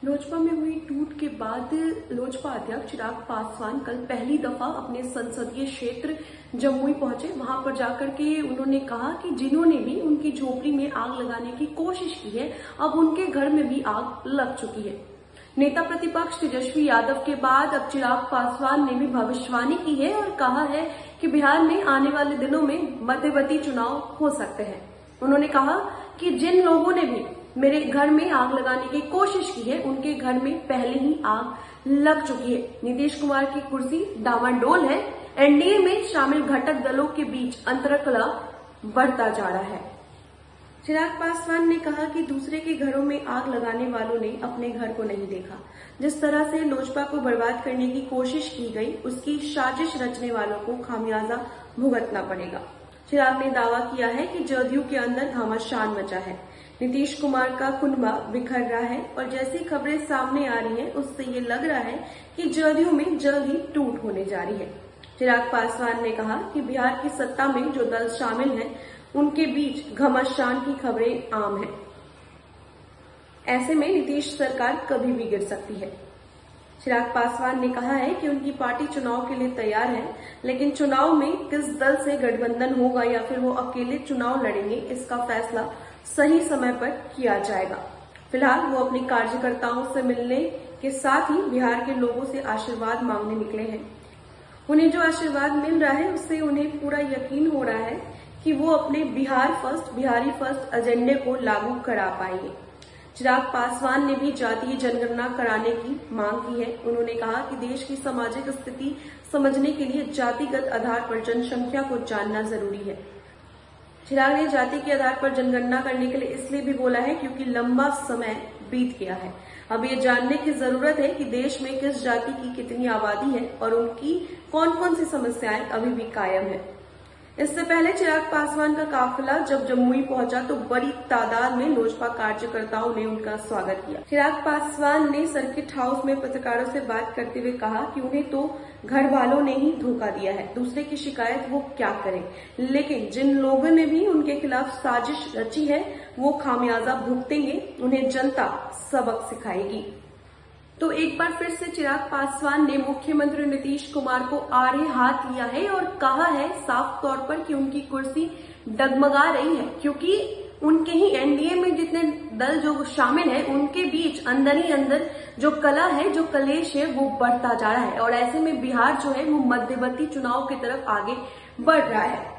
लोजपा में हुई टूट के बाद लोजपा अध्यक्ष चिराग पासवान कल पहली दफा अपने संसदीय क्षेत्र जमुई पहुंचे। वहां पर जाकर के उन्होंने कहा कि जिन्होंने भी उनकी झोपड़ी में आग लगाने की कोशिश की है, अब उनके घर में भी आग लग चुकी है। नेता प्रतिपक्ष तेजस्वी यादव के बाद अब चिराग पासवान ने भी भविष्यवाणी की है और कहा है कि बिहार में आने वाले दिनों में मध्यवर्ती चुनाव हो सकते हैं। उन्होंने कहा कि जिन लोगों ने भी मेरे घर में आग लगाने की कोशिश की है, उनके घर में पहले ही आग लग चुकी है। नीतीश कुमार की कुर्सी डामाडोल है। एनडीए में शामिल घटक दलों के बीच अंतरकलह बढ़ता जा रहा है। चिराग पासवान ने कहा कि दूसरे के घरों में आग लगाने वालों ने अपने घर को नहीं देखा। जिस तरह से लोजपा को बर्बाद करने की कोशिश की गई, उसकी साजिश रचने वालों को खामियाजा भुगतना पड़ेगा। चिराग ने दावा किया है कि जदयू के अंदर घमासान मचा है। नीतीश कुमार का कुनबा बिखर रहा है और जैसी खबरें सामने आ रही हैं, उससे ये लग रहा है कि जदयू में जल्द ही टूट होने जा रही है। चिराग पासवान ने कहा कि बिहार की सत्ता में जो दल शामिल हैं, उनके बीच घमासान की खबरें आम हैं। ऐसे में नीतीश सरकार कभी भी गिर सकती है। चिराग पासवान ने कहा है कि उनकी पार्टी चुनाव के लिए तैयार है, लेकिन चुनाव में किस दल से गठबंधन होगा या फिर वो अकेले चुनाव लड़ेंगे, इसका फैसला सही समय पर किया जाएगा। फिलहाल वो अपने कार्यकर्ताओं से मिलने के साथ ही बिहार के लोगों से आशीर्वाद मांगने निकले हैं। उन्हें जो आशीर्वाद मिल रहा है, उससे उन्हें पूरा यकीन हो रहा है कि वो अपने बिहारी फर्स्ट एजेंडे को लागू करा पाएंगे। चिराग पासवान ने भी जातीय जनगणना कराने की मांग की है। उन्होंने कहा कि देश की सामाजिक स्थिति समझने के लिए जातिगत आधार पर जनसंख्या को जानना जरूरी है। चिराग ने जाति के आधार पर जनगणना करने के लिए इसलिए भी बोला है क्योंकि लंबा समय बीत गया है। अब ये जानने की जरूरत है कि देश में किस जाति की कितनी आबादी है और उनकी कौन कौन सी समस्याएं अभी भी कायम है। इससे पहले चिराग पासवान का काफिला जब जमुई पहुंचा तो बड़ी तादाद में लोजपा कार्यकर्ताओं ने उनका स्वागत किया। चिराग पासवान ने सर्किट हाउस में पत्रकारों से बात करते हुए कहा कि उन्हें तो घर वालों ने ही धोखा दिया है, दूसरे की शिकायत वो क्या करें, लेकिन जिन लोगों ने भी उनके खिलाफ साजिश रची है, वो खामियाजा भुगतेंगे। उन्हें जनता सबक सिखाएगी। तो एक बार फिर से चिराग पासवान ने मुख्यमंत्री नीतीश कुमार को आड़े हाथ लिया है और कहा है साफ तौर पर कि उनकी कुर्सी डगमगा रही है, क्योंकि उनके ही एनडीए में जितने दल जो शामिल है, उनके बीच अंदर ही अंदर जो कलह है, जो कलेश है, वो बढ़ता जा रहा है। और ऐसे में बिहार जो है वो मध्यवर्ती चुनाव की तरफ आगे बढ़ रहा है।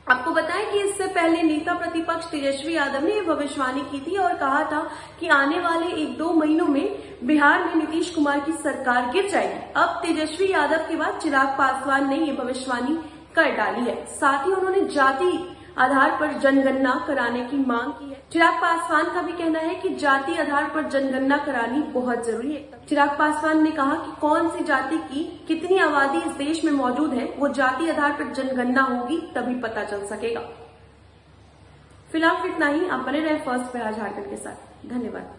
आपको बताएं कि इससे पहले नेता प्रतिपक्ष तेजस्वी यादव ने भविष्यवाणी की थी और कहा था कि आने वाले 1-2 महीनों में बिहार में नीतीश कुमार की सरकार गिर जाएगी। अब तेजस्वी यादव के बाद चिराग पासवान ने ये भविष्यवाणी कर डाली है। साथ ही उन्होंने जाति आधार पर जनगणना कराने की मांग की है। चिराग पासवान का भी कहना है कि जाति आधार पर जनगणना करानी बहुत जरूरी है। चिराग पासवान ने कहा कि कौन सी जाति की कितनी आबादी इस देश में मौजूद है, वो जाति आधार पर जनगणना होगी तभी पता चल सकेगा। फिलहाल इतना ही। आप बने रहे फर्स्ट बिहार झारखंड के साथ। धन्यवाद।